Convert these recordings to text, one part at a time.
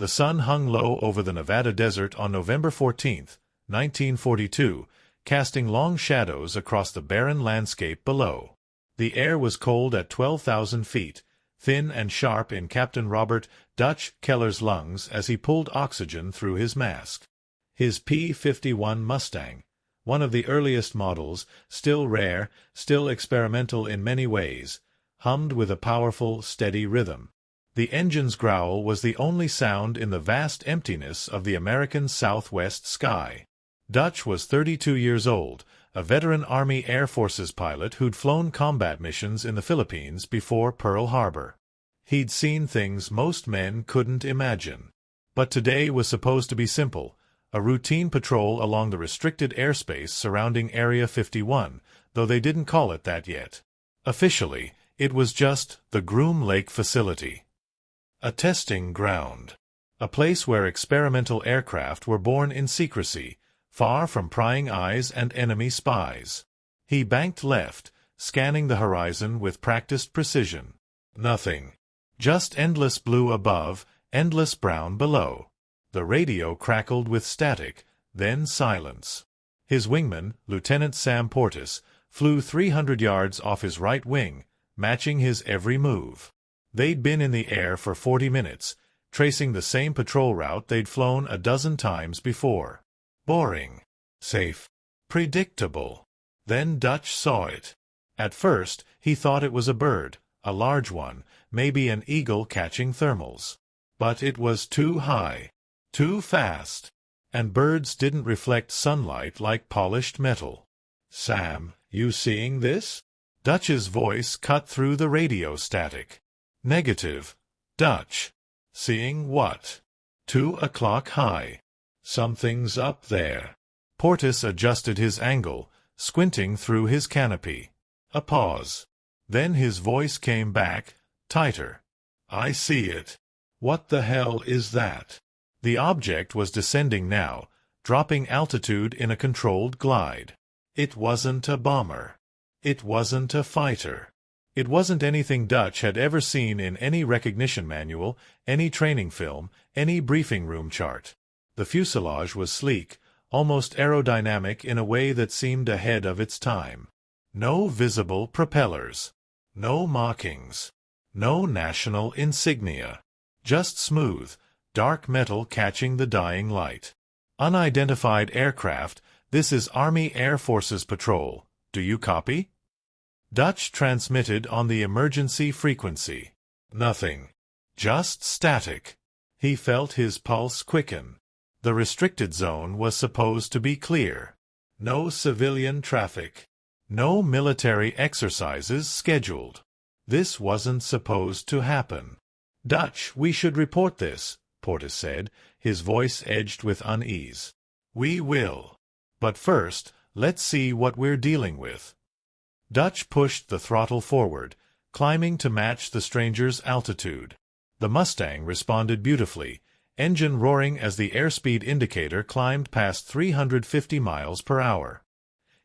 The sun hung low over the Nevada desert on November 14, 1942, casting long shadows across the barren landscape below. The air was cold at 12,000 feet, thin and sharp in Captain Robert "Dutch" Keller's lungs as he pulled oxygen through his mask. His P-51 Mustang, one of the earliest models, still rare, still experimental in many ways, hummed with a powerful, steady rhythm. The engine's growl was the only sound in the vast emptiness of the American southwest sky. Dutch was 32 years old, a veteran Army Air Forces pilot who'd flown combat missions in the Philippines before Pearl Harbor. He'd seen things most men couldn't imagine. But today was supposed to be simple, a routine patrol along the restricted airspace surrounding Area 51, though they didn't call it that yet. Officially, it was just the Groom Lake facility. A testing ground. A place where experimental aircraft were born in secrecy, far from prying eyes and enemy spies. He banked left, scanning the horizon with practiced precision. Nothing. Just endless blue above, endless brown below. The radio crackled with static, then silence. His wingman, Lieutenant Sam Portis, flew 300 yards off his right wing, matching his every move. They'd been in the air for 40 minutes, tracing the same patrol route they'd flown a dozen times before. Boring. Safe. Predictable. Then Dutch saw it. At first, he thought it was a bird, a large one, maybe an eagle catching thermals. But it was too high. Too fast. And birds didn't reflect sunlight like polished metal. "Sam, you seeing this?" Dutch's voice cut through the radio static. "Negative. Dutch." "Seeing what?" 2 o'clock high. "Something's up there." Portis adjusted his angle, squinting through his canopy. A pause. Then his voice came back, tighter. "I see it." "What the hell is that?" The object was descending now, dropping altitude in a controlled glide. It wasn't a bomber. It wasn't a fighter. It wasn't anything Dutch had ever seen in any recognition manual, any training film, any briefing room chart. The fuselage was sleek, almost aerodynamic in a way that seemed ahead of its time. No visible propellers. No markings. No national insignia. Just smooth, dark metal catching the dying light. "Unidentified aircraft, this is Army Air Forces Patrol. Do you copy?" Dutch transmitted on the emergency frequency. Nothing. Just static. He felt his pulse quicken. The restricted zone was supposed to be clear. No civilian traffic. No military exercises scheduled. This wasn't supposed to happen. "Dutch, we should report this," Portis said, his voice edged with unease. "We will. But first, let's see what we're dealing with." Dutch pushed the throttle forward, climbing to match the stranger's altitude. The Mustang responded beautifully, engine roaring as the airspeed indicator climbed past 350 miles per hour.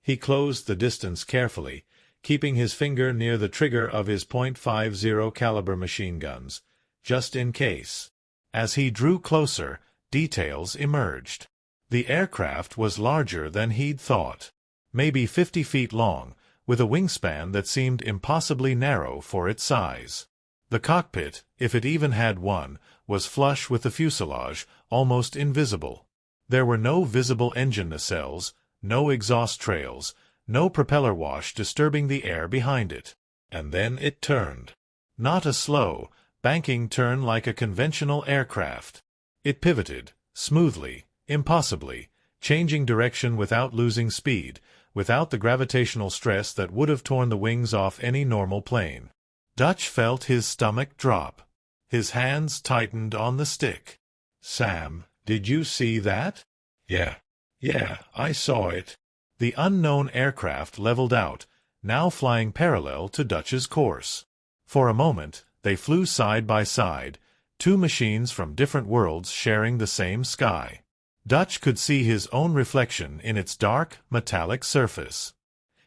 He closed the distance carefully, keeping his finger near the trigger of his .50 caliber machine guns, just in case. As he drew closer, details emerged. The aircraft was larger than he'd thought. Maybe 50 feet long, with a wingspan that seemed impossibly narrow for its size. The cockpit, if it even had one, was flush with the fuselage, almost invisible. There were no visible engine nacelles, no exhaust trails, no propeller wash disturbing the air behind it. And then it turned. Not a slow, banking turn like a conventional aircraft. It pivoted, smoothly, impossibly, changing direction without losing speed, without the gravitational stress that would have torn the wings off any normal plane. Dutch felt his stomach drop. His hands tightened on the stick. "Sam, did you see that?" Yeah, I saw it." The unknown aircraft leveled out, now flying parallel to Dutch's course. For a moment, they flew side by side, two machines from different worlds sharing the same sky. Dutch could see his own reflection in its dark, metallic surface.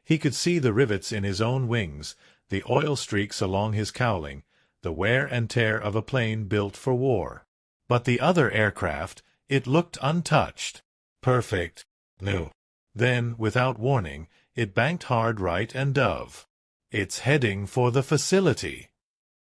He could see the rivets in his own wings, the oil streaks along his cowling, the wear and tear of a plane built for war. But the other aircraft, it looked untouched. Perfect. No. Then, without warning, it banked hard right and dove. It's heading for the facility.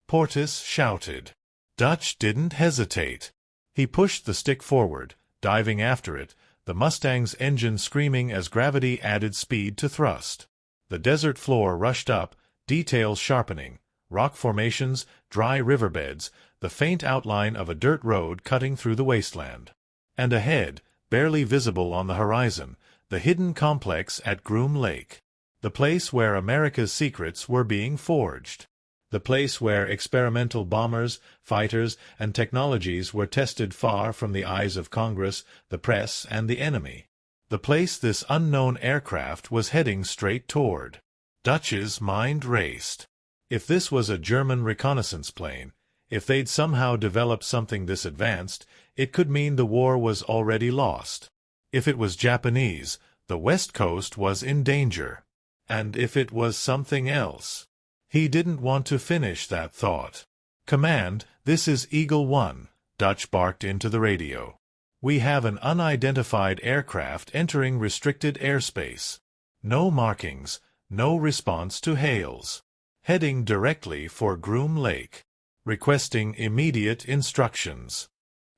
Portis shouted. Dutch didn't hesitate. He pushed the stick forward, diving after it, the Mustang's engine screaming as gravity added speed to thrust. The desert floor rushed up, details sharpening, rock formations, dry riverbeds, the faint outline of a dirt road cutting through the wasteland. And ahead, barely visible on the horizon, the hidden complex at Groom Lake. The place where America's secrets were being forged. The place where experimental bombers, fighters, and technologies were tested far from the eyes of Congress, the press, and the enemy. The place this unknown aircraft was heading straight toward. Dutch's mind raced. If this was a German reconnaissance plane, if they'd somehow developed something this advanced, it could mean the war was already lost. If it was Japanese, the West Coast was in danger. And if it was something else? He didn't want to finish that thought. Command, this is Eagle 1, Dutch barked into the radio. We have an unidentified aircraft entering restricted airspace. No markings, no response to hails. Heading directly for Groom Lake. Requesting immediate instructions.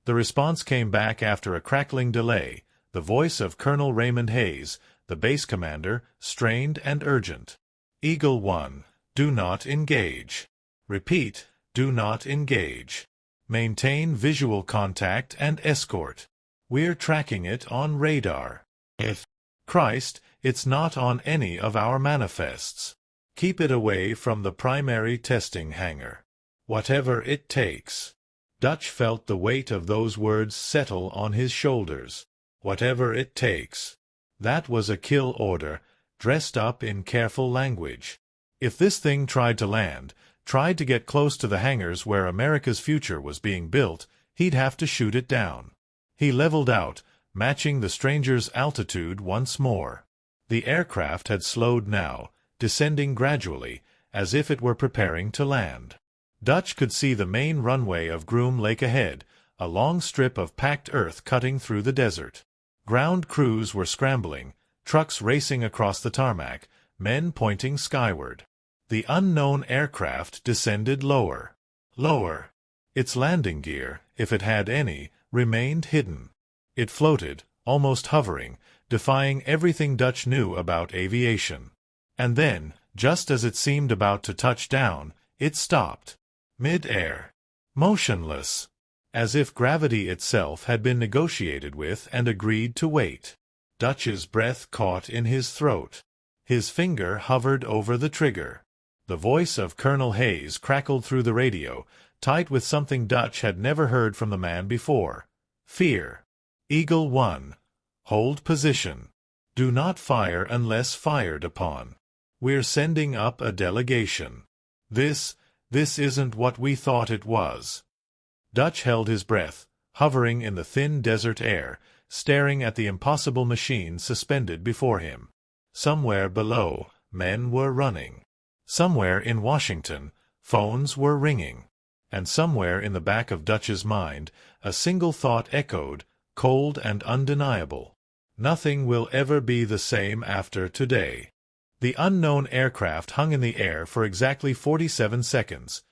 The response came back after a crackling delay, the voice of Colonel Raymond Hayes, the base commander, strained and urgent. Eagle 1, do not engage. Repeat, do not engage. Maintain visual contact and escort. We're tracking it on radar. Christ, it's not on any of our manifests. Keep it away from the primary testing hangar. Whatever it takes. Dutch felt the weight of those words settle on his shoulders. Whatever it takes. That was a kill order, dressed up in careful language. If this thing tried to land, tried to get close to the hangars where America's future was being built, he'd have to shoot it down. He leveled out, matching the stranger's altitude once more. The aircraft had slowed now, descending gradually, as if it were preparing to land. Dutch could see the main runway of Groom Lake ahead, a long strip of packed earth cutting through the desert. Ground crews were scrambling, trucks racing across the tarmac, men pointing skyward. The unknown aircraft descended lower. Lower. Its landing gear, if it had any, remained hidden. It floated, almost hovering, defying everything Dutch knew about aviation. And then, just as it seemed about to touch down, it stopped. Mid-air. Motionless. As if gravity itself had been negotiated with and agreed to wait. Dutch's breath caught in his throat. His finger hovered over the trigger. The voice of Colonel Hayes crackled through the radio, tight with something Dutch had never heard from the man before. Fear. Eagle 1. Hold position. Do not fire unless fired upon. We're sending up a delegation. This isn't what we thought it was. Dutch held his breath, hovering in the thin desert air, staring at the impossible machine suspended before him. Somewhere below, men were running. Somewhere in Washington, phones were ringing. And somewhere in the back of Dutch's mind, a single thought echoed, cold and undeniable. Nothing will ever be the same after today. The unknown aircraft hung in the air for exactly 47 seconds.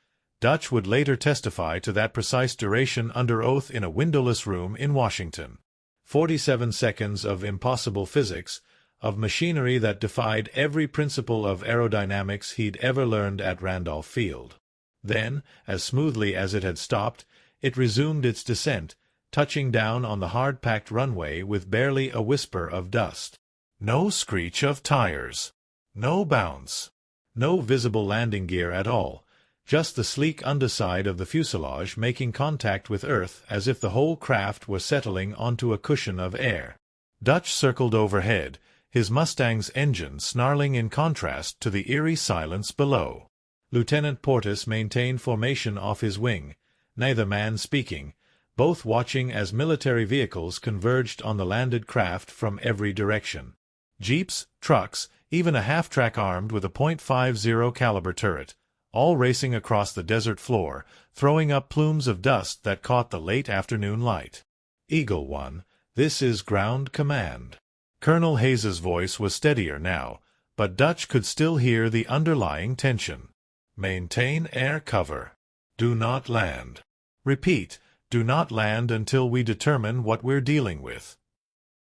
Dutch would later testify to that precise duration under oath in a windowless room in Washington. 47 seconds of impossible physics, of machinery that defied every principle of aerodynamics he'd ever learned at Randolph Field. Then, as smoothly as it had stopped, it resumed its descent, touching down on the hard-packed runway with barely a whisper of dust. No screech of tires. No bounce. No visible landing gear at all, just the sleek underside of the fuselage making contact with Earth as if the whole craft were settling onto a cushion of air. Dutch circled overhead, his Mustang's engine snarling in contrast to the eerie silence below. Lieutenant Portis maintained formation off his wing, neither man speaking, both watching as military vehicles converged on the landed craft from every direction. Jeeps, trucks, even a half-track armed with a .50 caliber turret, all racing across the desert floor, throwing up plumes of dust that caught the late afternoon light. Eagle 1, this is ground command. Colonel Hayes's voice was steadier now, but Dutch could still hear the underlying tension. Maintain air cover. Do not land. Repeat, do not land until we determine what we're dealing with.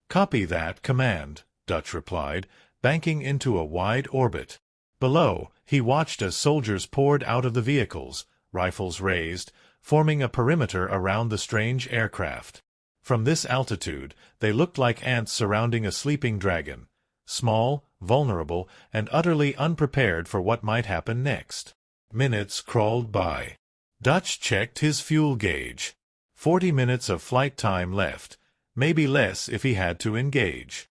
Copy that command, Dutch replied, banking into a wide orbit. Below, he watched as soldiers poured out of the vehicles, rifles raised, forming a perimeter around the strange aircraft. From this altitude, they looked like ants surrounding a sleeping dragon, small, vulnerable, and utterly unprepared for what might happen next. Minutes crawled by. Dutch checked his fuel gauge. 40 minutes of flight time left, maybe less if he had to engage.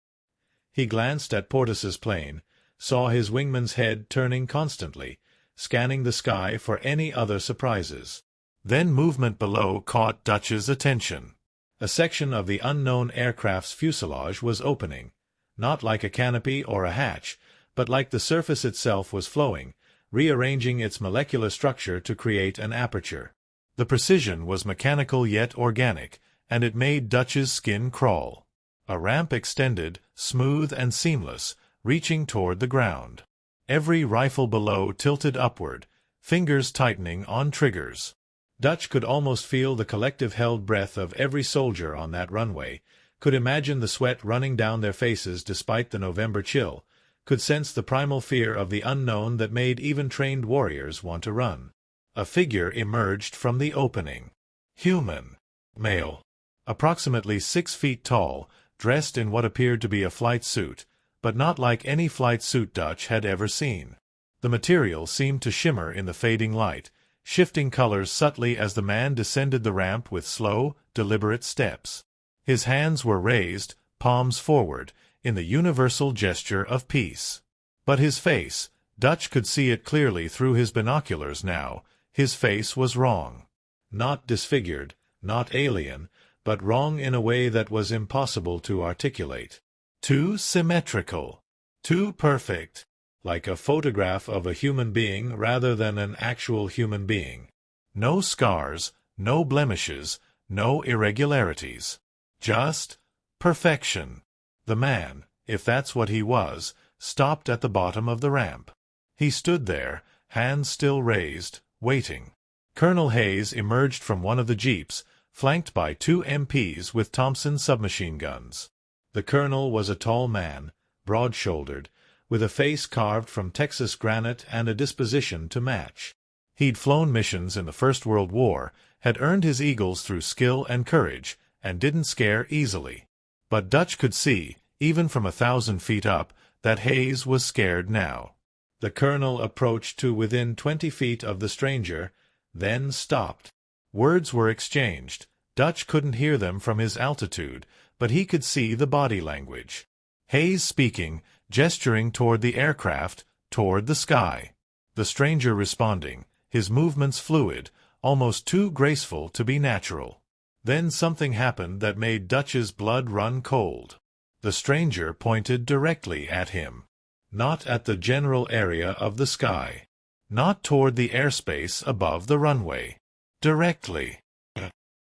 He glanced at Portis's plane, saw his wingman's head turning constantly, scanning the sky for any other surprises. Then movement below caught Dutch's attention. A section of the unknown aircraft's fuselage was opening, not like a canopy or a hatch, but like the surface itself was flowing, rearranging its molecular structure to create an aperture. The precision was mechanical yet organic, and it made Dutch's skin crawl. A ramp extended, smooth and seamless, reaching toward the ground. Every rifle below tilted upward, fingers tightening on triggers. Dutch could almost feel the collective held breath of every soldier on that runway, could imagine the sweat running down their faces despite the November chill, could sense the primal fear of the unknown that made even trained warriors want to run. A figure emerged from the opening. Human. Male. Approximately 6 feet tall, dressed in what appeared to be a flight suit, but not like any flight suit Dutch had ever seen. The material seemed to shimmer in the fading light, shifting colors subtly as the man descended the ramp with slow, deliberate steps. His hands were raised, palms forward, in the universal gesture of peace. But his face, Dutch could see it clearly through his binoculars now, his face was wrong. Not disfigured, not alien, but wrong in a way that was impossible to articulate. Too symmetrical. Too perfect. Like a photograph of a human being rather than an actual human being. No scars, no blemishes, no irregularities. Just perfection. The man, if that's what he was, stopped at the bottom of the ramp. He stood there, hands still raised, waiting. Colonel Hayes emerged from one of the jeeps, flanked by 2 MPs with Thompson submachine guns. The colonel was a tall man, broad-shouldered, with a face carved from Texas granite and a disposition to match. He'd flown missions in the First World War, had earned his eagles through skill and courage, and didn't scare easily. But Dutch could see, even from 1,000 feet up, that Hayes was scared now. The colonel approached to within 20 feet of the stranger, then stopped. Words were exchanged. Dutch couldn't hear them from his altitude, but he could see the body language. Hayes speaking, gesturing toward the aircraft, toward the sky. The stranger responding, his movements fluid, almost too graceful to be natural. Then something happened that made Dutch's blood run cold. The stranger pointed directly at him. Not at the general area of the sky. Not toward the airspace above the runway. Directly.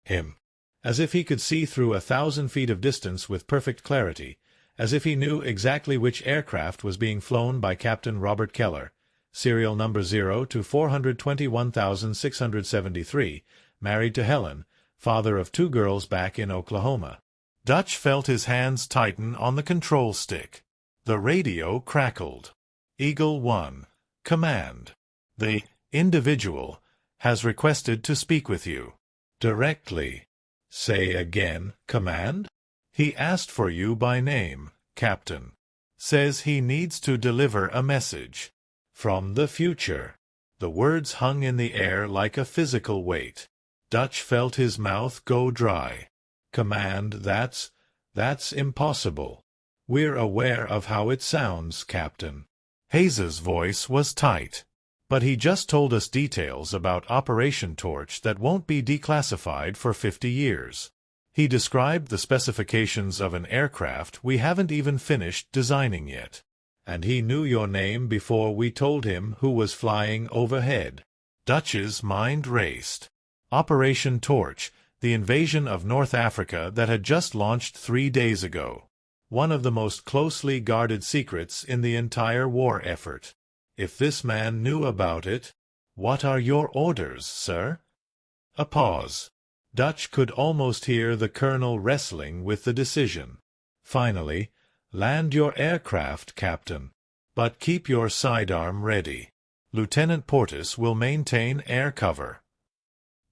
Him. As if he could see through 1,000 feet of distance with perfect clarity, as if he knew exactly which aircraft was being flown by Captain Robert Keller, serial number 0 to 421,673, married to Helen, father of 2 girls back in Oklahoma. Dutch felt his hands tighten on the control stick. The radio crackled. Eagle 1. Command. The individual has requested to speak with you. Directly. Say again, command? He asked for you by name, Captain. Says he needs to deliver a message. From the future. The words hung in the air like a physical weight. Dutch felt his mouth go dry. Command, that's impossible. We're aware of how it sounds, Captain. Hayes's voice was tight. But he just told us details about Operation Torch that won't be declassified for 50 years. He described the specifications of an aircraft we haven't even finished designing yet. And he knew your name before we told him who was flying overhead. Dutch's mind raced. Operation Torch, the invasion of North Africa that had just launched 3 days ago. One of the most closely guarded secrets in the entire war effort. If this man knew about it— "What are your orders, sir?" A pause. Dutch could almost hear the colonel wrestling with the decision. Finally, "Land your aircraft, Captain. But keep your sidearm ready. Lieutenant Portis will maintain air cover."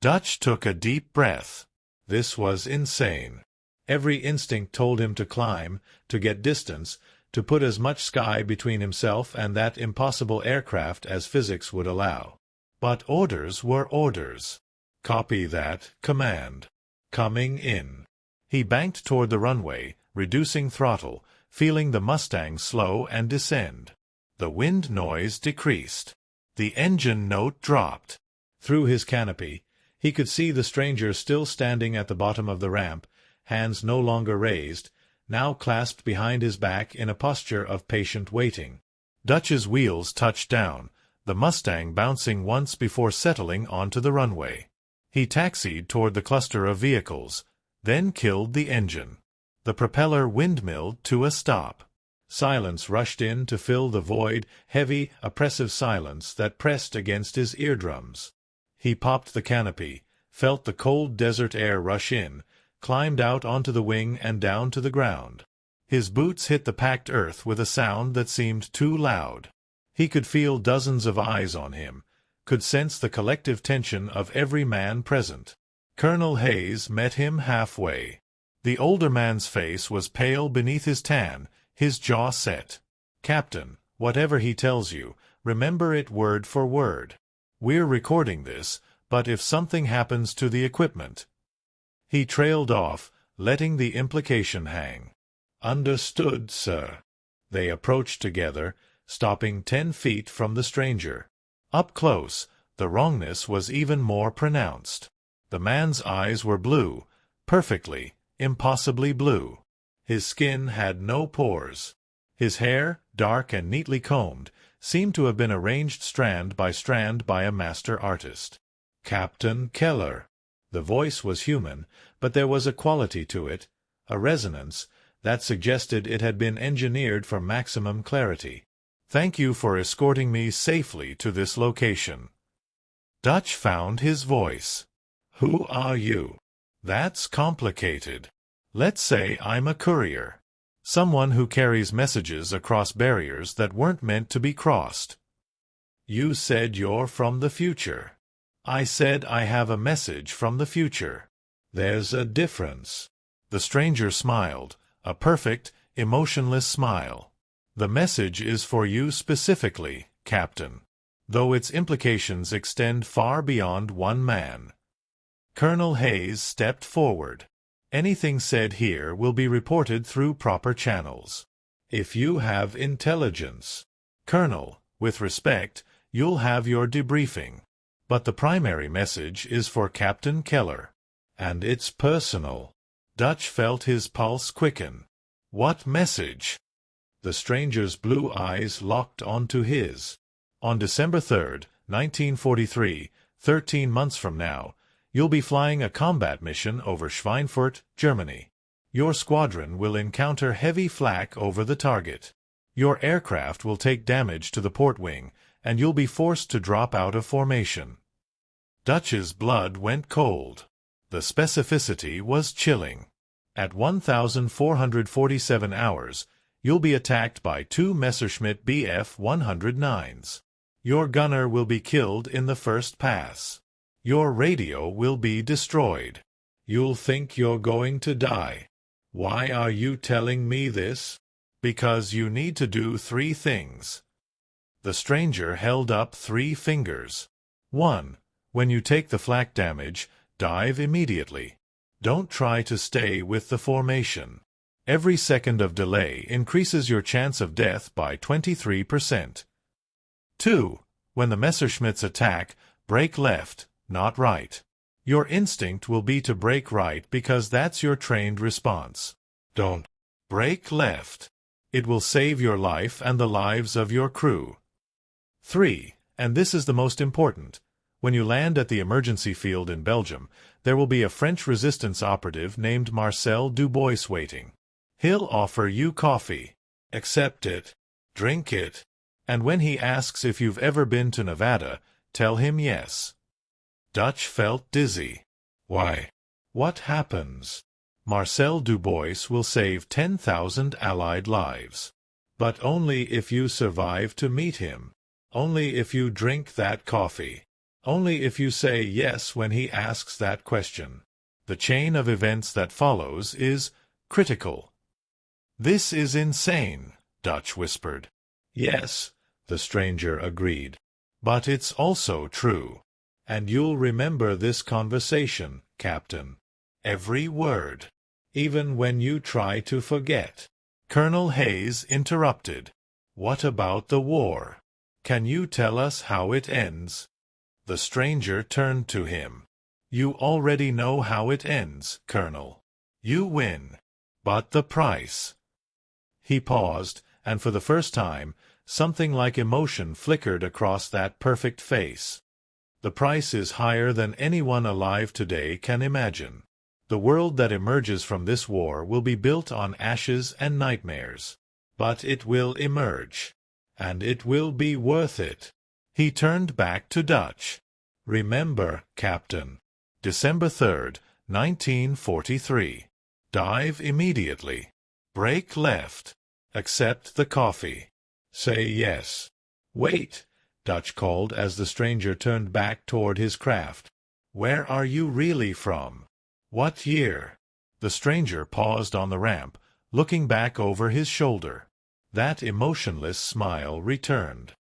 Dutch took a deep breath. This was insane. Every instinct told him to climb, to get distance, to put as much sky between himself and that impossible aircraft as physics would allow. But orders were orders. Copy that command. Coming in. He banked toward the runway, reducing throttle, feeling the Mustang slow and descend. The wind noise decreased. The engine note dropped. Through his canopy, he could see the stranger still standing at the bottom of the ramp, hands no longer raised, now clasped behind his back in a posture of patient waiting. Dutch's wheels touched down, the Mustang bouncing once before settling onto the runway. He taxied toward the cluster of vehicles, then killed the engine. The propeller windmilled to a stop. Silence rushed in to fill the void, heavy, oppressive silence that pressed against his eardrums. He popped the canopy, felt the cold desert air rush in, climbed out onto the wing and down to the ground. His boots hit the packed earth with a sound that seemed too loud. He could feel dozens of eyes on him, could sense the collective tension of every man present. Colonel Hayes met him halfway. The older man's face was pale beneath his tan, his jaw set. "Captain, whatever he tells you, remember it word for word. We're recording this, but if something happens to the equipment—" He trailed off, letting the implication hang. "Understood, sir." They approached together, stopping 10 feet from the stranger. Up close, the wrongness was even more pronounced. The man's eyes were blue, perfectly, impossibly blue. His skin had no pores. His hair, dark and neatly combed, seemed to have been arranged strand by a master artist. "Captain Keller." The voice was human, but there was a quality to it, a resonance, that suggested it had been engineered for maximum clarity. "Thank you for escorting me safely to this location." Dutch found his voice. "Who are you?" "That's complicated. Let's say I'm a courier. Someone who carries messages across barriers that weren't meant to be crossed." "You said you're from the future." "I said I have a message from the future." "There's a difference." The stranger smiled, a perfect, emotionless smile. "The message is for you specifically, Captain, though its implications extend far beyond one man." Colonel Hayes stepped forward. "Anything said here will be reported through proper channels. If you have intelligence, Colonel, with respect, you'll have your debriefing. But the primary message is for Captain Keller. And it's personal." Dutch felt his pulse quicken. "What message?" The stranger's blue eyes locked onto his. "On December 3rd, 1943, 13 months from now, you'll be flying a combat mission over Schweinfurt, Germany. Your squadron will encounter heavy flak over the target. Your aircraft will take damage to the port wing, and you'll be forced to drop out of formation." Dutch's blood went cold. The specificity was chilling. "At 1,447 hours, you'll be attacked by 2 Messerschmitt Bf-109s. Your gunner will be killed in the first pass. Your radio will be destroyed. You'll think you're going to die. Why are you telling me this?" "Because you need to do 3 things." The stranger held up 3 fingers. 1. When you take the flak damage, dive immediately. Don't try to stay with the formation. Every second of delay increases your chance of death by 23%. 2. When the Messerschmitts attack, brake left, not right. Your instinct will be to brake right because that's your trained response. Don't brake left. It will save your life and the lives of your crew. 3. And this is the most important. When you land at the emergency field in Belgium, there will be a French resistance operative named Marcel Dubois waiting. He'll offer you coffee. Accept it. Drink it. And when he asks if you've ever been to Nevada, tell him yes. Dutch felt dizzy. Why? What happens? Marcel Dubois will save 10,000 Allied lives. But only if you survive to meet him. Only if you drink that coffee. Only if you say yes when he asks that question. The chain of events that follows is critical. This is insane, Dutch whispered. Yes, the stranger agreed. But it's also true. And you'll remember this conversation, Captain. Every word. Even when you try to forget. Colonel Hayes interrupted. What about the war? Can you tell us how it ends? The stranger turned to him. You already know how it ends, Colonel. You win. But the price. He paused, and for the first time, something like emotion flickered across that perfect face. The price is higher than anyone alive today can imagine. The world that emerges from this war will be built on ashes and nightmares. But it will emerge. And it will be worth it. He turned back to Dutch. Remember, Captain. December 3rd, 1943. Dive immediately. Break left. Accept the coffee. Say yes. Wait, Dutch called as the stranger turned back toward his craft. Where are you really from? What year? The stranger paused on the ramp, looking back over his shoulder. That emotionless smile returned.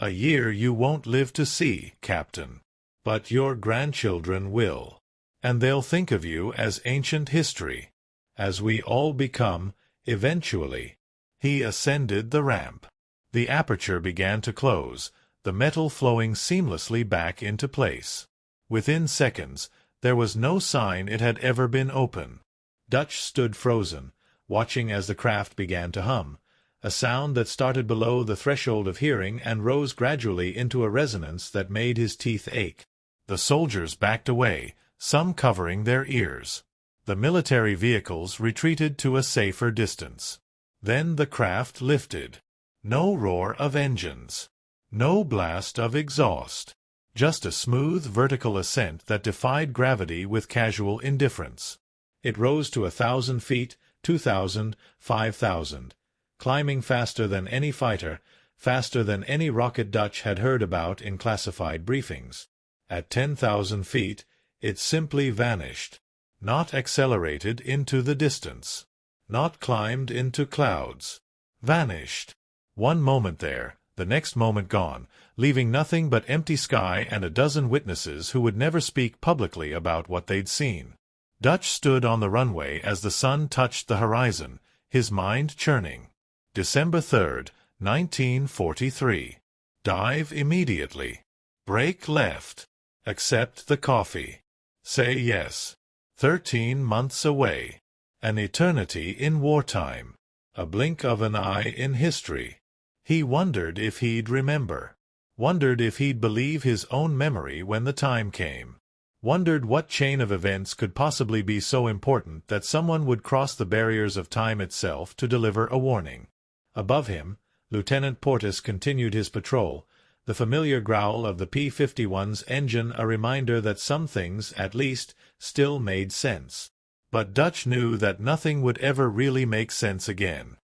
A year you won't live to see, Captain. But your grandchildren will. And they'll think of you as ancient history. As we all become, eventually. He ascended the ramp. The aperture began to close, the metal flowing seamlessly back into place. Within seconds, there was no sign it had ever been open. Dutch stood frozen, watching as the craft began to hum, a sound that started below the threshold of hearing and rose gradually into a resonance that made his teeth ache. The soldiers backed away, some covering their ears. The military vehicles retreated to a safer distance. Then the craft lifted. No roar of engines. No blast of exhaust. Just a smooth vertical ascent that defied gravity with casual indifference. It rose to 1,000 feet, 2,000, 5,000, climbing faster than any fighter, faster than any rocket Dutch had heard about in classified briefings. At 10,000 feet, it simply vanished. Not accelerated into the distance. Not climbed into clouds. Vanished. One moment there, the next moment gone, leaving nothing but empty sky and a dozen witnesses who would never speak publicly about what they'd seen. Dutch stood on the runway as the sun touched the horizon, his mind churning. December 3rd, 1943. Dive immediately. Break left. Accept the coffee. Say yes. 13 months away. An eternity in wartime. A blink of an eye in history. He wondered if he'd remember. Wondered if he'd believe his own memory when the time came. Wondered what chain of events could possibly be so important that someone would cross the barriers of time itself to deliver a warning. Above him, Lieutenant Portis continued his patrol, the familiar growl of the P-51's engine a reminder that some things, at least, still made sense. But Dutch knew that nothing would ever really make sense again.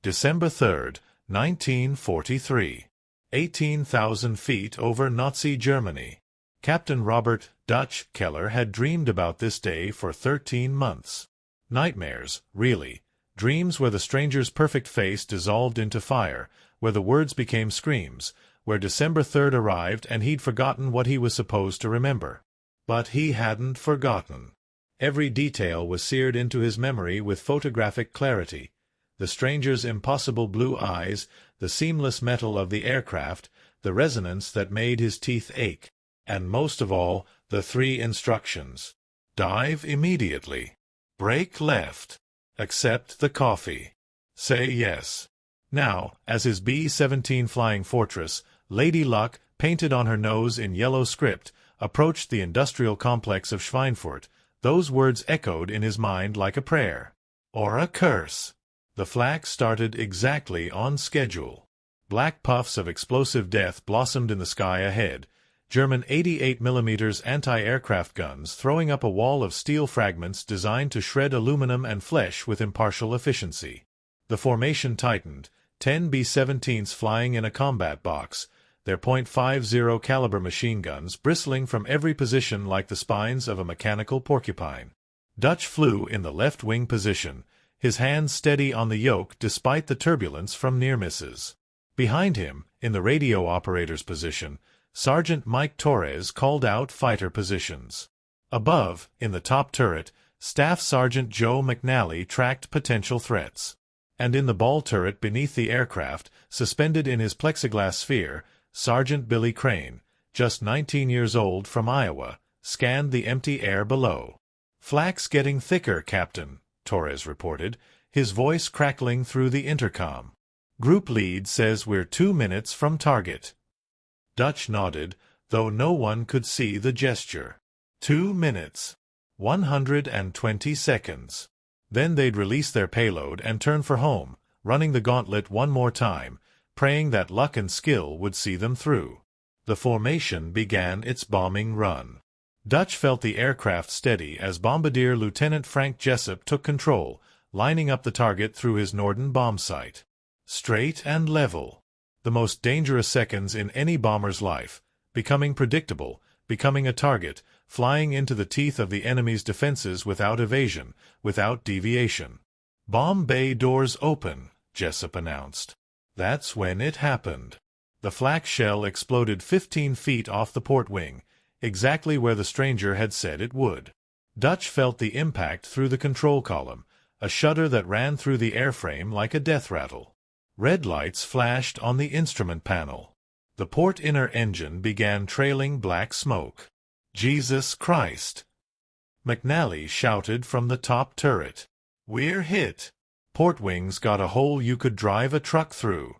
December 3rd, 1943. 18,000 feet over Nazi Germany. Captain Robert Dutch Keller had dreamed about this day for 13 months. Nightmares, really. Dreams where the stranger's perfect face dissolved into fire, where the words became screams, where December 3rd arrived and he'd forgotten what he was supposed to remember. But he hadn't forgotten. Every detail was seared into his memory with photographic clarity. The stranger's impossible blue eyes, the seamless metal of the aircraft, the resonance that made his teeth ache, and most of all, the 3 instructions. Dive immediately. Break left. Accept the coffee. Say yes. Now, as his B-17 Flying Fortress, Lady Luck, painted on her nose in yellow script, approached the industrial complex of Schweinfurt, those words echoed in his mind like a prayer. Or a curse. The flak started exactly on schedule. Black puffs of explosive death blossomed in the sky ahead, German 88mm anti-aircraft guns throwing up a wall of steel fragments designed to shred aluminum and flesh with impartial efficiency. The formation tightened, 10 B-17s flying in a combat box, their .50 caliber machine guns bristling from every position like the spines of a mechanical porcupine. Dutch flew in the left wing position, his hands steady on the yoke despite the turbulence from near misses. Behind him, in the radio operator's position, Sergeant Mike Torres called out fighter positions. Above, in the top turret, Staff Sergeant Joe McNally tracked potential threats. And in the ball turret beneath the aircraft, suspended in his plexiglass sphere, Sergeant Billy Crane, just 19 years old from Iowa, scanned the empty air below. "Flak's getting thicker, Captain," Torres reported, his voice crackling through the intercom. "Group lead says we're 2 minutes from target." Dutch nodded, though no one could see the gesture. 2 minutes. 120 seconds. Then they'd release their payload and turn for home, running the gauntlet one more time, praying that luck and skill would see them through. The formation began its bombing run. Dutch felt the aircraft steady as Bombardier Lieutenant Frank Jessup took control, lining up the target through his Norden bomb sight. Straight and level. The most dangerous seconds in any bomber's life, becoming predictable, becoming a target, flying into the teeth of the enemy's defenses without evasion, without deviation. "Bomb bay doors open," Jessup announced. That's when it happened. The flak shell exploded 15 feet off the port wing, exactly where the stranger had said it would. Dutch felt the impact through the control column, a shudder that ran through the airframe like a death rattle. Red lights flashed on the instrument panel. The port inner engine began trailing black smoke. "Jesus Christ!" McNally shouted from the top turret. "We're hit! Port wings got a hole you could drive a truck through."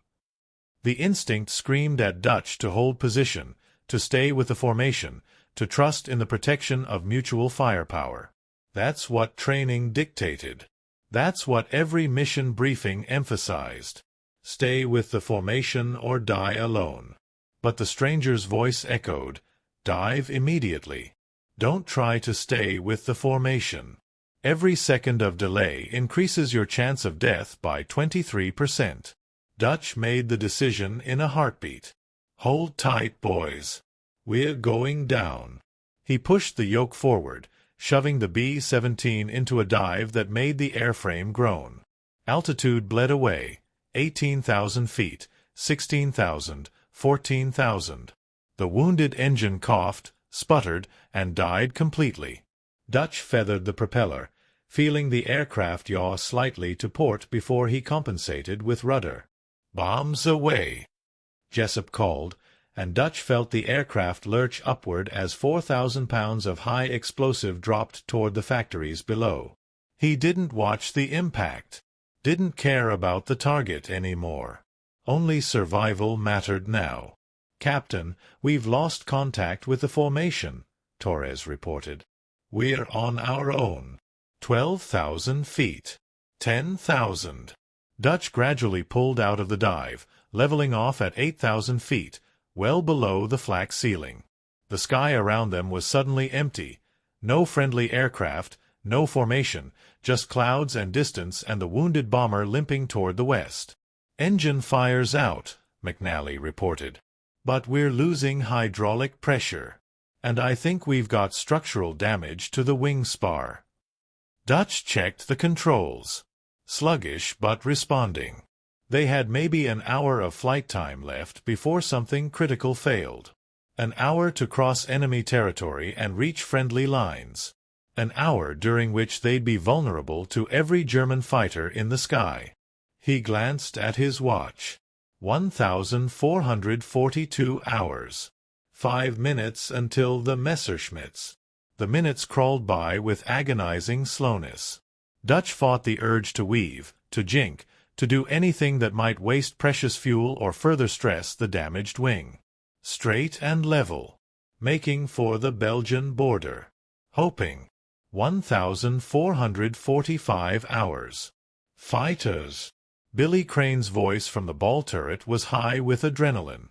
The instinct screamed at Dutch to hold position, to stay with the formation, to trust in the protection of mutual firepower. That's what training dictated. That's what every mission briefing emphasized. Stay with the formation or die alone. But the stranger's voice echoed, "Dive immediately. Don't try to stay with the formation. Every second of delay increases your chance of death by 23%. Dutch made the decision in a heartbeat. "Hold tight, boys. We're going down." He pushed the yoke forward, shoving the B-17 into a dive that made the airframe groan. Altitude bled away, 18,000 feet, 16,000, 14,000. The wounded engine coughed, sputtered, and died completely. Dutch feathered the propeller, feeling the aircraft yaw slightly to port before he compensated with rudder. "Bombs away," Jessup called, and Dutch felt the aircraft lurch upward as 4,000 pounds of high explosive dropped toward the factories below. He didn't watch the impact. Didn't care about the target anymore. Only survival mattered now. "Captain, we've lost contact with the formation," Torres reported. "We're on our own. 12,000 feet. 10,000. Dutch gradually pulled out of the dive, leveling off at 8,000 feet, well below the flak ceiling. The sky around them was suddenly empty. No friendly aircraft, no formation, just clouds and distance and the wounded bomber limping toward the west. "Engine fires out," McNally reported. "But we're losing hydraulic pressure. And I think we've got structural damage to the wing spar." Dutch checked the controls. Sluggish but responding. They had maybe an hour of flight time left before something critical failed. An hour to cross enemy territory and reach friendly lines. An hour during which they'd be vulnerable to every German fighter in the sky. He glanced at his watch. 1,442 hours. 5 minutes until the Messerschmitts. The minutes crawled by with agonizing slowness. Dutch fought the urge to weave, to jink, to do anything that might waste precious fuel or further stress the damaged wing. Straight and level, making for the Belgian border. Hoping. 1,445 hours. Fighters. Billy Crane's voice from the ball turret was high with adrenaline.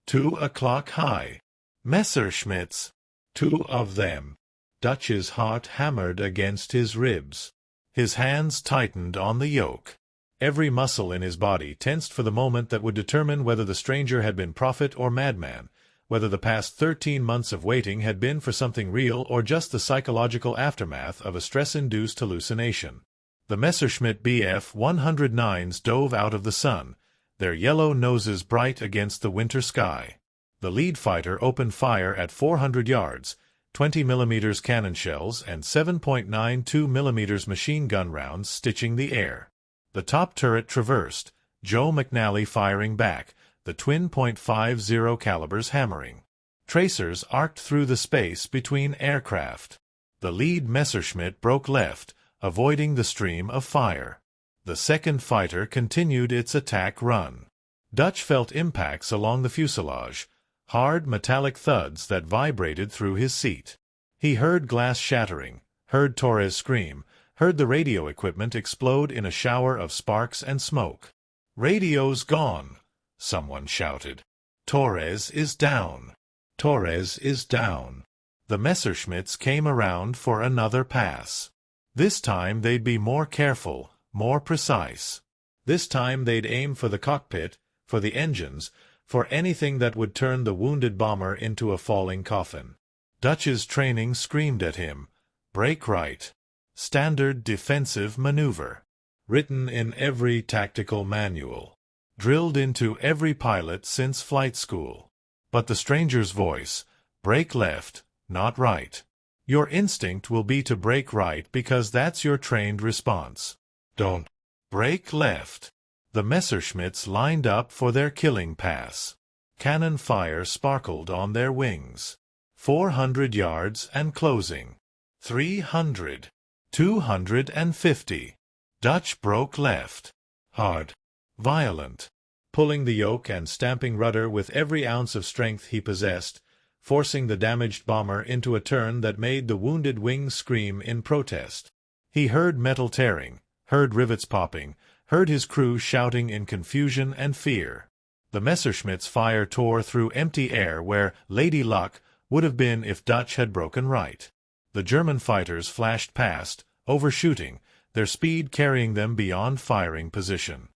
2 o'clock high. Messerschmitts. 2 of them. Dutch's heart hammered against his ribs. His hands tightened on the yoke. Every muscle in his body tensed for the moment that would determine whether the stranger had been prophet or madman, whether the past 13 months of waiting had been for something real or just the psychological aftermath of a stress-induced hallucination. The Messerschmitt Bf-109s dove out of the sun, their yellow noses bright against the winter sky. The lead fighter opened fire at 400 yards, 20 mm cannon shells and 7.92 mm machine gun rounds stitching the air. The top turret traversed, Joe McNally firing back, the twin .50 calibers hammering. Tracers arced through the space between aircraft. The lead Messerschmitt broke left, avoiding the stream of fire. The second fighter continued its attack run. Dutch felt impacts along the fuselage, hard metallic thuds that vibrated through his seat. He heard glass shattering, heard Torres scream, heard the radio equipment explode in a shower of sparks and smoke. "Radio's gone," someone shouted. "Torres is down. Torres is down." The Messerschmitts came around for another pass. This time they'd be more careful, more precise. This time they'd aim for the cockpit, for the engines, for anything that would turn the wounded bomber into a falling coffin. Dutch's training screamed at him. Break right. Standard defensive maneuver. Written in every tactical manual. Drilled into every pilot since flight school. But the stranger's voice, break left, not right. Your instinct will be to break right because that's your trained response. Don't break left. The Messerschmitts lined up for their killing pass. Cannon fire sparkled on their wings. 400 yards and closing. 300. 250. Dutch broke left. Hard. Violent. Pulling the yoke and stamping rudder with every ounce of strength he possessed, forcing the damaged bomber into a turn that made the wounded wings scream in protest. He heard metal tearing, heard rivets popping, heard his crew shouting in confusion and fear. The Messerschmitt's fire tore through empty air where Lady Luck would have been if Dutch had broken right. The German fighters flashed past, overshooting, their speed carrying them beyond firing position.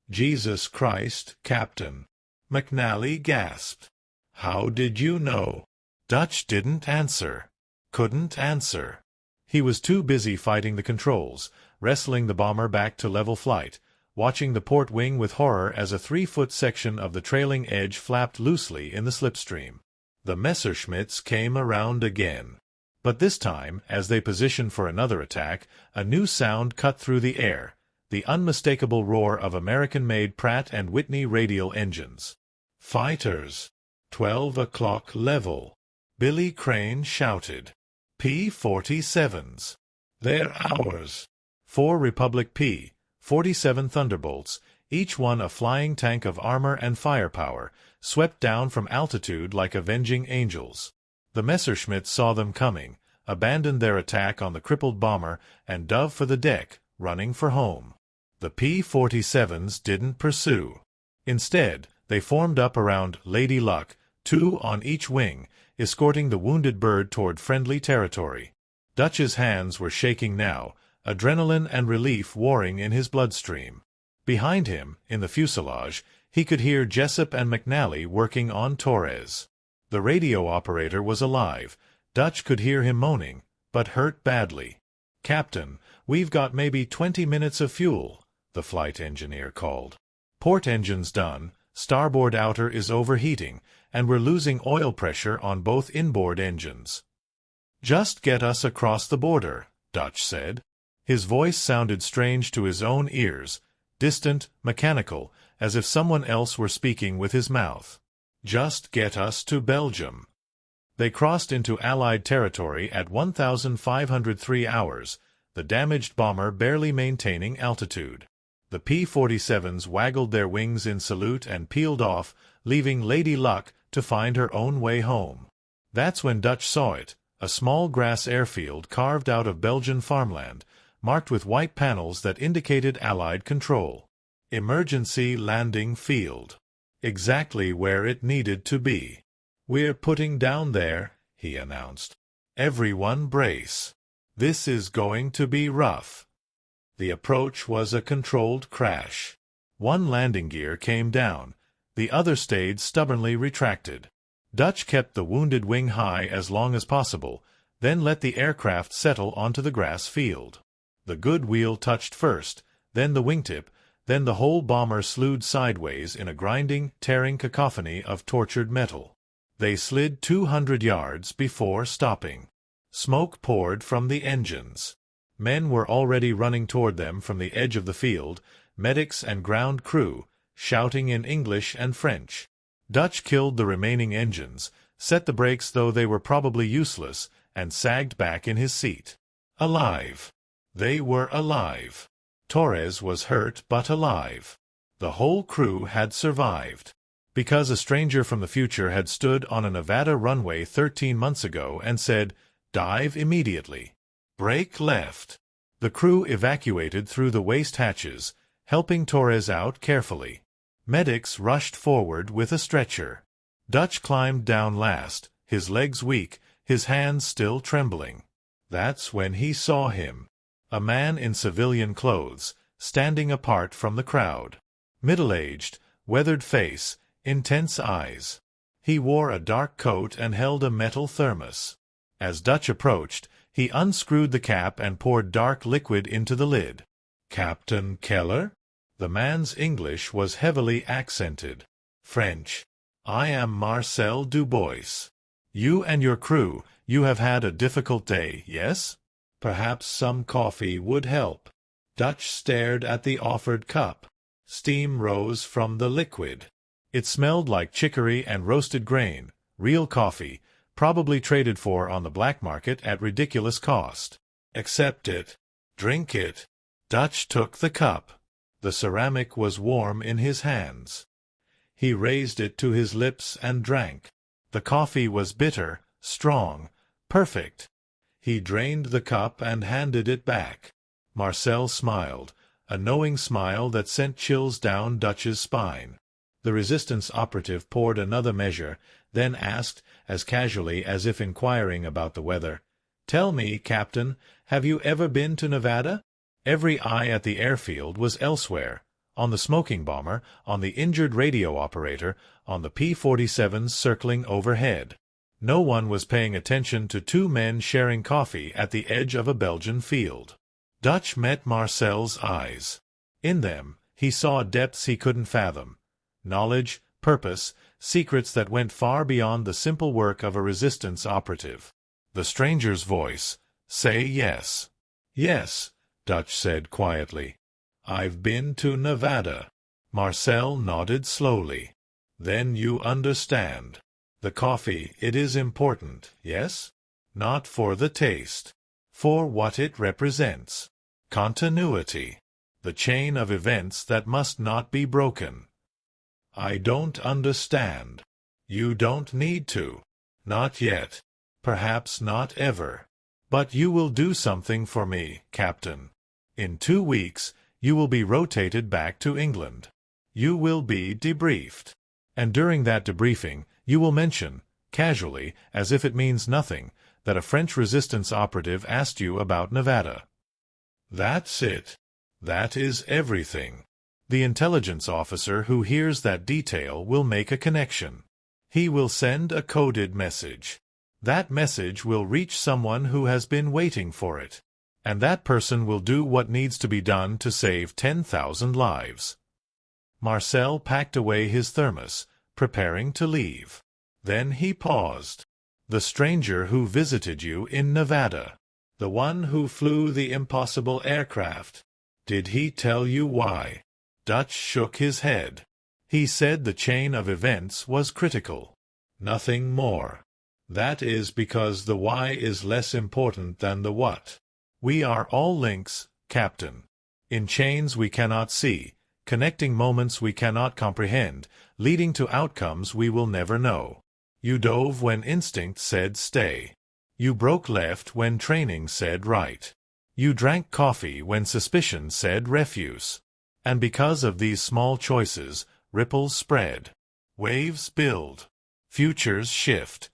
"Jesus Christ, Captain!" McNally gasped. "How did you know?" Dutch didn't answer. Couldn't answer. He was too busy fighting the controls, wrestling the bomber back to level flight, watching the port wing with horror as a 3-foot section of the trailing edge flapped loosely in the slipstream. The Messerschmitts came around again. But this time, as they positioned for another attack, a new sound cut through the air, the unmistakable roar of American-made Pratt & Whitney radial engines. "Fighters! 12 o'clock level!" Billy Crane shouted. P-47s. "They're ours!" 4 Republic P-47 Thunderbolts, each one a flying tank of armor and firepower, swept down from altitude like avenging angels. The Messerschmitts saw them coming, abandoned their attack on the crippled bomber, and dove for the deck, running for home. The P-47s didn't pursue. Instead, they formed up around Lady Luck, 2 on each wing, escorting the wounded bird toward friendly territory. Dutch's hands were shaking now, adrenaline and relief warring in his bloodstream. Behind him, in the fuselage, he could hear Jessup and McNally working on Torres. The radio operator was alive. Dutch could hear him moaning, but hurt badly. "Captain, we've got maybe 20 minutes of fuel," the flight engineer called. "Port engine's done, starboard outer is overheating, and we're losing oil pressure on both inboard engines." "Just get us across the border," Dutch said. His voice sounded strange to his own ears, distant, mechanical, as if someone else were speaking with his mouth. "Just get us to Belgium." They crossed into Allied territory at 1,503 hours, the damaged bomber barely maintaining altitude. The P-47s waggled their wings in salute and peeled off, leaving Lady Luck to find her own way home. That's when Dutch saw it, a small grass airfield carved out of Belgian farmland, marked with white panels that indicated Allied control. Emergency landing field. Exactly where it needed to be. "We're putting down there," he announced. "Everyone brace. This is going to be rough." The approach was a controlled crash. One landing gear came down. The other stayed stubbornly retracted. Dutch kept the wounded wing high as long as possible, then let the aircraft settle onto the grass field. The good wheel touched first, then the wingtip, then the whole bomber slewed sideways in a grinding, tearing cacophony of tortured metal. They slid 200 yards before stopping. Smoke poured from the engines. Men were already running toward them from the edge of the field, medics and ground crew, shouting in English and French. Dutch killed the remaining engines, set the brakes though they were probably useless, and sagged back in his seat. Alive. They were alive. Torres was hurt but alive. The whole crew had survived. Because a stranger from the future had stood on a Nevada runway 13 months ago and said, "Dive immediately. Brake left." The crew evacuated through the waist hatches, helping Torres out carefully. Medics rushed forward with a stretcher. Dutch climbed down last, his legs weak, his hands still trembling. That's when he saw him. A man in civilian clothes, standing apart from the crowd. Middle-aged, weathered face, intense eyes. He wore a dark coat and held a metal thermos. As Dutch approached, he unscrewed the cap and poured dark liquid into the lid. "Captain Keller?" The man's English was heavily accented. "French. I am Marcel Dubois. You and your crew, you have had a difficult day, yes? Perhaps some coffee would help." Dutch stared at the offered cup. Steam rose from the liquid. It smelled like chicory and roasted grain, real coffee, probably traded for on the black market at ridiculous cost. "Accept it. Drink it." Dutch took the cup. The ceramic was warm in his hands. He raised it to his lips and drank. The coffee was bitter, strong, perfect. He drained the cup and handed it back. Marcel smiled, a knowing smile that sent chills down Dutch's spine. The resistance operative poured another measure, then asked, as casually as if inquiring about the weather, "Tell me, Captain, have you ever been to Nevada?" Every eye at the airfield was elsewhere, on the smoking bomber, on the injured radio operator, on the P-47s circling overhead. No one was paying attention to two men sharing coffee at the edge of a Belgian field. Dutch met Marcel's eyes. In them, he saw depths he couldn't fathom. Knowledge, purpose, secrets that went far beyond the simple work of a resistance operative. The stranger's voice, "Say yes." "Yes," Dutch said quietly. "I've been to Nevada." Marcel nodded slowly. "Then you understand. The coffee, it is important, yes? Not for the taste. For what it represents. Continuity. The chain of events that must not be broken." "I don't understand." "You don't need to. Not yet. Perhaps not ever. But you will do something for me, Captain. In 2 weeks, you will be rotated back to England. You will be debriefed. And during that debriefing, you will mention, casually, as if it means nothing, that a French resistance operative asked you about Nevada. That's it. That is everything. The intelligence officer who hears that detail will make a connection. He will send a coded message. That message will reach someone who has been waiting for it. And that person will do what needs to be done to save 10,000 lives. Marcel packed away his thermos, preparing to leave. Then he paused. "The stranger who visited you in Nevada. The one who flew the impossible aircraft. Did he tell you why?" Dutch shook his head. "He said the chain of events was critical. Nothing more. That is because the why is less important than the what. We are all links, Captain. In chains we cannot see, connecting moments we cannot comprehend, leading to outcomes we will never know. You dove when instinct said stay. You broke left when training said right. You drank coffee when suspicion said refuse. And because of these small choices, ripples spread. Waves build. Futures shift.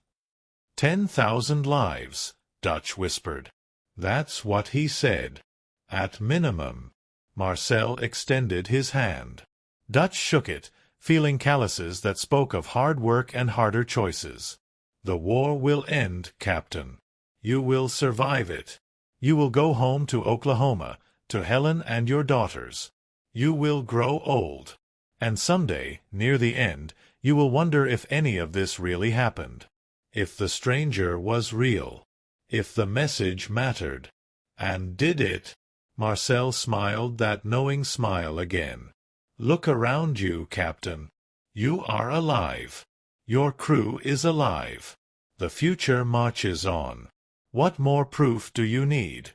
10,000 lives, Dutch whispered. That's what he said. At minimum. Marcel extended his hand. Dutch shook it, feeling calluses that spoke of hard work and harder choices. The war will end, Captain. You will survive it. You will go home to Oklahoma, to Helen and your daughters. You will grow old. And someday, near the end, you will wonder if any of this really happened. If the stranger was real. If the message mattered. And did it? Marcel smiled that knowing smile again. Look around you, Captain. You are alive. Your crew is alive. The future marches on. What more proof do you need?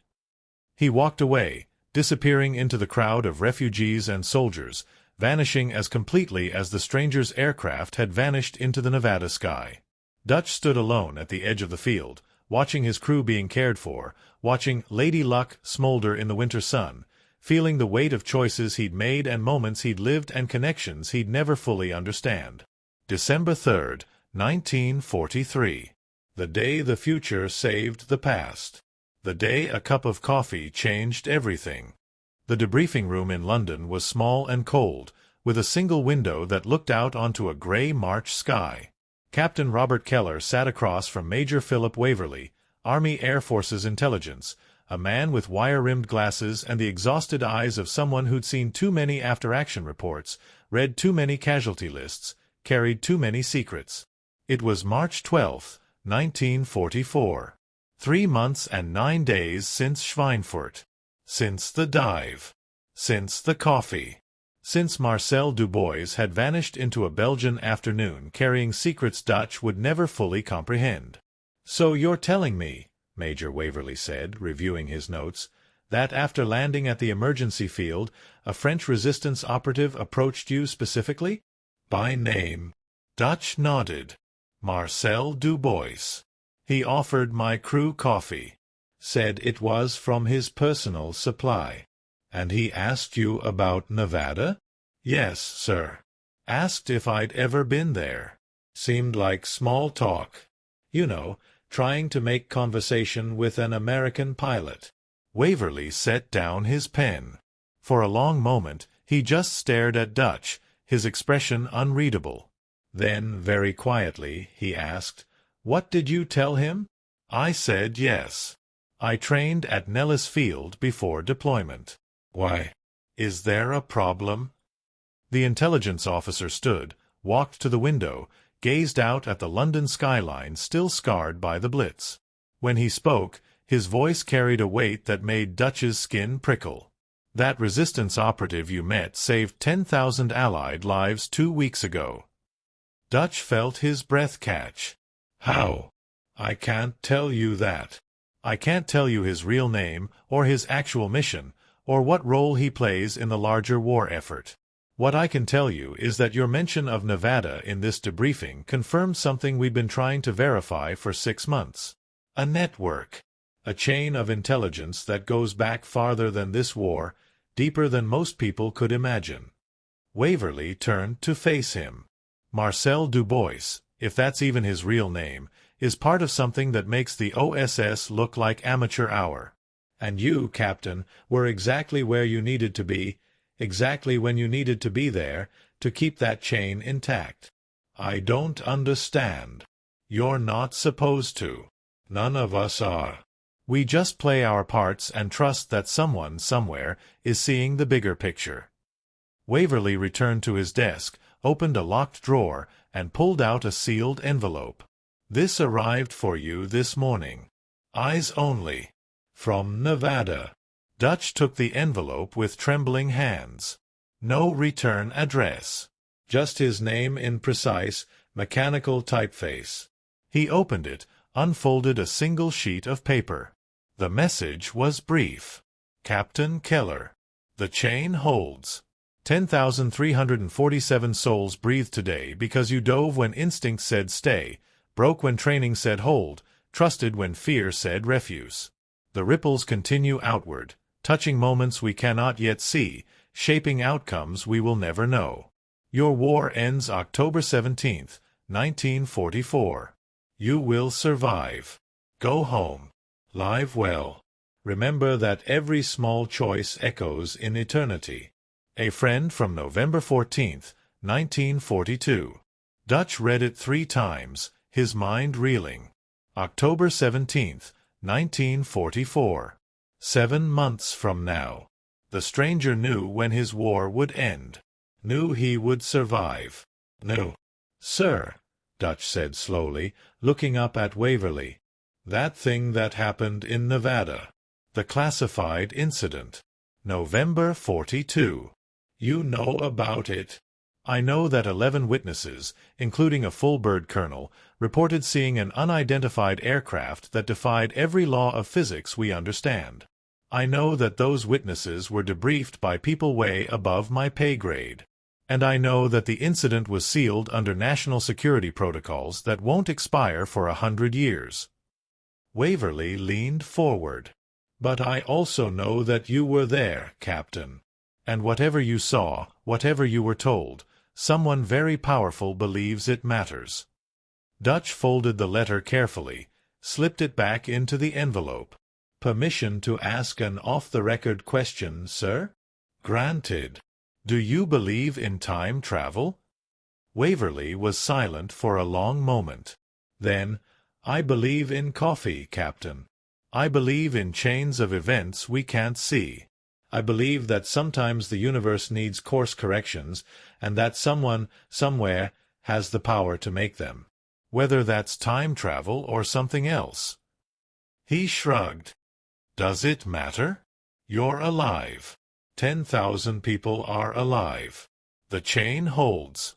He walked away, disappearing into the crowd of refugees and soldiers, vanishing as completely as the stranger's aircraft had vanished into the Nevada sky. Dutch stood alone at the edge of the field, watching his crew being cared for, watching Lady Luck smolder in the winter sun, feeling the weight of choices he'd made and moments he'd lived and connections he'd never fully understand. December 3rd, 1943. The day the future saved the past. The day a cup of coffee changed everything. The debriefing room in London was small and cold, with a single window that looked out onto a grey March sky. Captain Robert Keller sat across from Major Philip Waverley, Army Air Forces Intelligence, a man with wire-rimmed glasses and the exhausted eyes of someone who'd seen too many after-action reports, read too many casualty lists, carried too many secrets. It was March 12, 1944. 3 months and 9 days since Schweinfurt. Since the dive. Since the coffee. Since Marcel Dubois had vanished into a Belgian afternoon carrying secrets Dutch would never fully comprehend. "So you're telling me," Major Waverley said, reviewing his notes, "that after landing at the emergency field, a French resistance operative approached you specifically?" "By name." Dutch nodded. "Marcel Dubois. He offered my crew coffee. Said it was from his personal supply." "And he asked you about Nevada?" "Yes, sir. Asked if I'd ever been there. Seemed like small talk. You know, trying to make conversation with an American pilot." Waverley set down his pen. For a long moment he just stared at Dutch, his expression unreadable. Then, very quietly, he asked, "What did you tell him?" "I said yes. I trained at Nellis Field before deployment." "Why? Is there a problem?" The intelligence officer stood, walked to the window, gazed out at the London skyline still scarred by the Blitz. When he spoke, his voice carried a weight that made Dutch's skin prickle. "That resistance operative you met saved 10,000 Allied lives 2 weeks ago." Dutch felt his breath catch. "How?" "I can't tell you that. I can't tell you his real name, or his actual mission, or what role he plays in the larger war effort. What I can tell you is that your mention of Nevada in this debriefing confirms something we'd been trying to verify for 6 months. A network. A chain of intelligence that goes back farther than this war, deeper than most people could imagine." Waverley turned to face him. "Marcel Dubois, if that's even his real name, is part of something that makes the OSS look like amateur hour. And you, Captain, were exactly where you needed to be, exactly when you needed to be there, to keep that chain intact." "I don't understand." "You're not supposed to. None of us are. We just play our parts and trust that someone somewhere is seeing the bigger picture." Waverley returned to his desk, opened a locked drawer, and pulled out a sealed envelope. "This arrived for you this morning. Eyes only. From Nevada." Dutch took the envelope with trembling hands. No return address. Just his name in precise, mechanical typeface. He opened it, unfolded a single sheet of paper. The message was brief. "Captain Keller. The chain holds. 10,347 souls breathe today because you dove when instinct said stay, broke when training said hold, trusted when fear said refuse. The ripples continue outward, touching moments we cannot yet see, shaping outcomes we will never know. Your war ends October 17, 1944. You will survive. Go home. Live well. Remember that every small choice echoes in eternity. A friend from November 14, 1942. Dutch read it 3 times, his mind reeling. October 17, 1944. 7 months from now. The stranger knew when his war would end. Knew he would survive. Knew. Sir, Dutch said slowly, looking up at Waverly. That thing that happened in Nevada. The classified incident. November 42. You know about it. I know that 11 witnesses, including a full bird colonel, reported seeing an unidentified aircraft that defied every law of physics we understand. I know that those witnesses were debriefed by people way above my pay grade. And I know that the incident was sealed under national security protocols that won't expire for 100 years. Waverly leaned forward. But I also know that you were there, Captain. And whatever you saw, whatever you were told, someone very powerful believes it matters. Dutch folded the letter carefully, slipped it back into the envelope. Permission to ask an off-the-record question, sir? Granted. Do you believe in time travel? Waverly was silent for a long moment. Then, I believe in coffee, Captain. I believe in chains of events we can't see. I believe that sometimes the universe needs course corrections, and that someone, somewhere, has the power to make them. Whether that's time travel or something else. He shrugged. Does it matter? You're alive. 10,000 people are alive. The chain holds.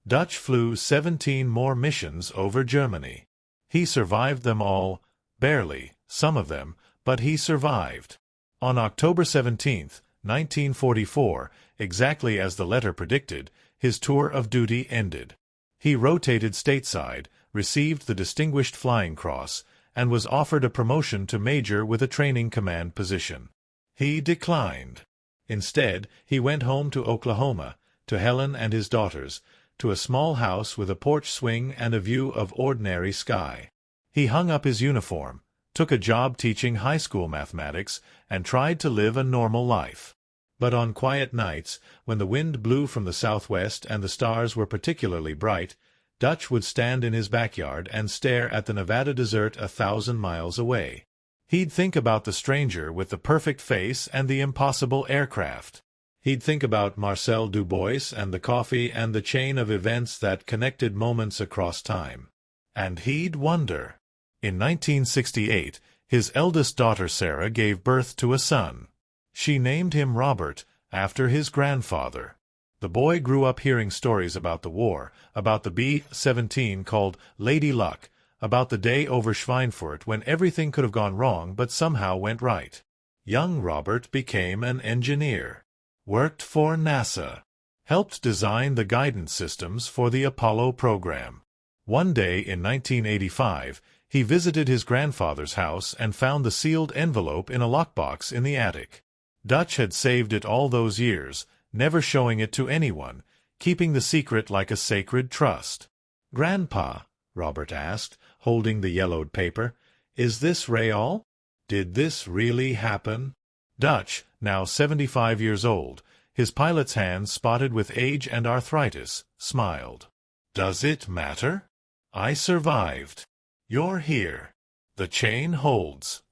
Dutch flew 17 more missions over Germany. He survived them all, barely, some of them, but he survived. On October 17, 1944, exactly as the letter predicted, his tour of duty ended. He rotated stateside, received the Distinguished Flying Cross, and was offered a promotion to major with a training command position. He declined. Instead, he went home to Oklahoma, to Helen and his daughters, to a small house with a porch swing and a view of ordinary sky. He hung up his uniform, took a job teaching high school mathematics, and tried to live a normal life. But on quiet nights, when the wind blew from the southwest and the stars were particularly bright, Dutch would stand in his backyard and stare at the Nevada desert 1,000 miles away. He'd think about the stranger with the perfect face and the impossible aircraft. He'd think about Marcel Dubois and the coffee and the chain of events that connected moments across time. And he'd wonder. In 1968, his eldest daughter Sarah gave birth to a son. She named him Robert, after his grandfather. The boy grew up hearing stories about the war, about the B-17 called Lady Luck, about the day over Schweinfurt when everything could have gone wrong but somehow went right. Young Robert became an engineer, worked for NASA, helped design the guidance systems for the Apollo program. One day in 1985, he visited his grandfather's house and found the sealed envelope in a lockbox in the attic. Dutch had saved it all those years, never showing it to anyone, keeping the secret like a sacred trust. "Grandpa," Robert asked, holding the yellowed paper, "is this real? Did this really happen?" Dutch, now 75 years old, his pilot's hands spotted with age and arthritis, smiled. "Does it matter? I survived. You're here. The chain holds.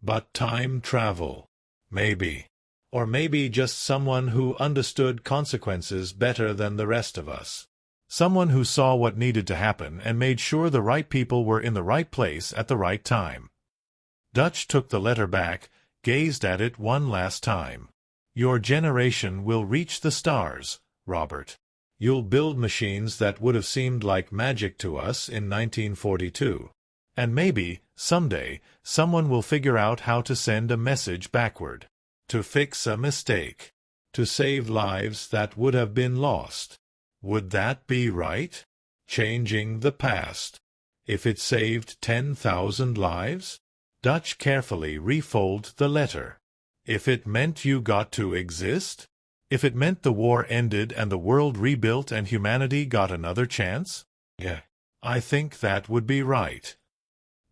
But time travel. Maybe. Or maybe just someone who understood consequences better than the rest of us. Someone who saw what needed to happen and made sure the right people were in the right place at the right time." Dutch took the letter back, gazed at it one last time. "Your generation will reach the stars, Robert. You'll build machines that would have seemed like magic to us in 1942. And maybe, someday, someone will figure out how to send a message backward. To fix a mistake. To save lives that would have been lost. Would that be right? Changing the past. If it saved 10,000 lives? Dutch carefully refold the letter. If it meant you got to exist? If it meant the war ended and the world rebuilt and humanity got another chance? Yeah, I think that would be right.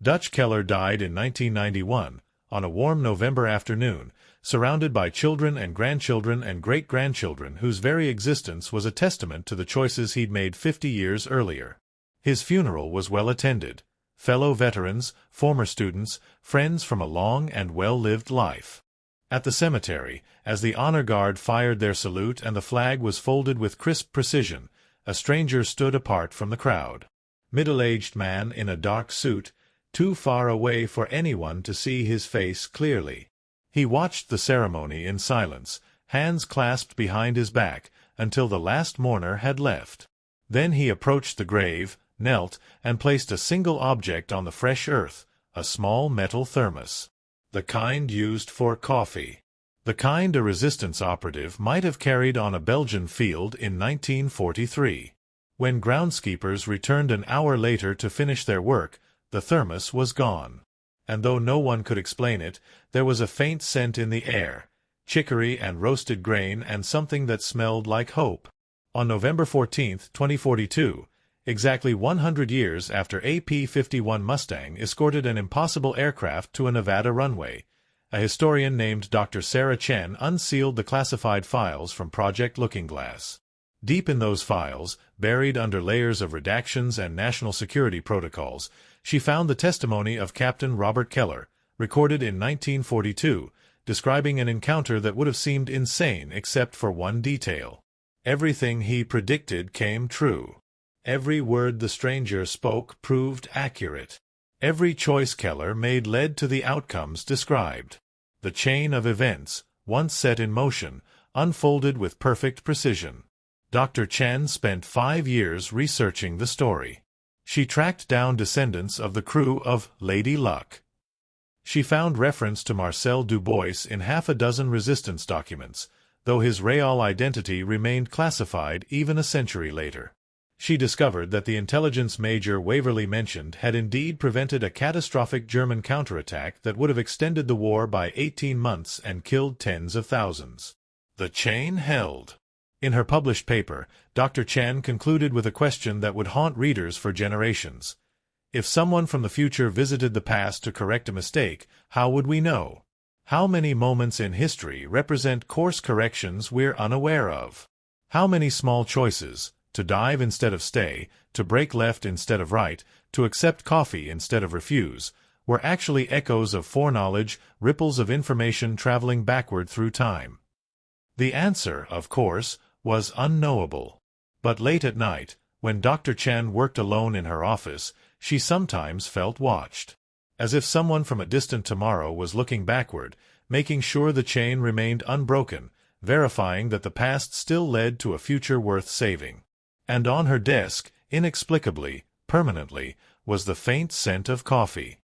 Dutch Keller died in 1991, on a warm November afternoon, surrounded by children and grandchildren and great-grandchildren whose very existence was a testament to the choices he'd made 50 years earlier. His funeral was well attended. Fellow veterans, former students, friends from a long and well-lived life. At the cemetery, as the honor guard fired their salute and the flag was folded with crisp precision, a stranger stood apart from the crowd. Middle-aged man in a dark suit, too far away for anyone to see his face clearly. He watched the ceremony in silence, hands clasped behind his back, until the last mourner had left. Then he approached the grave, knelt, and placed a single object on the fresh earth, a small metal thermos. The kind used for coffee. The kind a resistance operative might have carried on a Belgian field in 1943. When groundskeepers returned an hour later to finish their work, the thermos was gone. And though no one could explain it, there was a faint scent in the air, chicory and roasted grain and something that smelled like hope. On November 14, 2042, exactly 100 years after a P-51 Mustang escorted an impossible aircraft to a Nevada runway, a historian named Dr. Sarah Chen unsealed the classified files from Project Looking Glass. Deep in those files, buried under layers of redactions and national security protocols, she found the testimony of Captain Robert Keller, recorded in 1942, describing an encounter that would have seemed insane except for one detail. Everything he predicted came true. Every word the stranger spoke proved accurate. Every choice Keller made led to the outcomes described. The chain of events, once set in motion, unfolded with perfect precision. Dr. Chen spent 5 years researching the story. She tracked down descendants of the crew of Lady Luck. She found reference to Marcel Dubois in half a dozen resistance documents, though his real identity remained classified even a century later. She discovered that the intelligence major Waverly mentioned had indeed prevented a catastrophic German counterattack that would have extended the war by 18 months and killed tens of thousands. The chain held. In her published paper, Dr. Chen concluded with a question that would haunt readers for generations. If someone from the future visited the past to correct a mistake, how would we know? How many moments in history represent course corrections we're unaware of? How many small choices, to dive instead of stay, to break left instead of right, to accept coffee instead of refuse, were actually echoes of foreknowledge, ripples of information traveling backward through time? The answer, of course, was unknowable. But late at night, when Dr. Chen worked alone in her office, she sometimes felt watched. As if someone from a distant tomorrow was looking backward, making sure the chain remained unbroken, verifying that the past still led to a future worth saving. And on her desk, inexplicably, permanently, was the faint scent of coffee.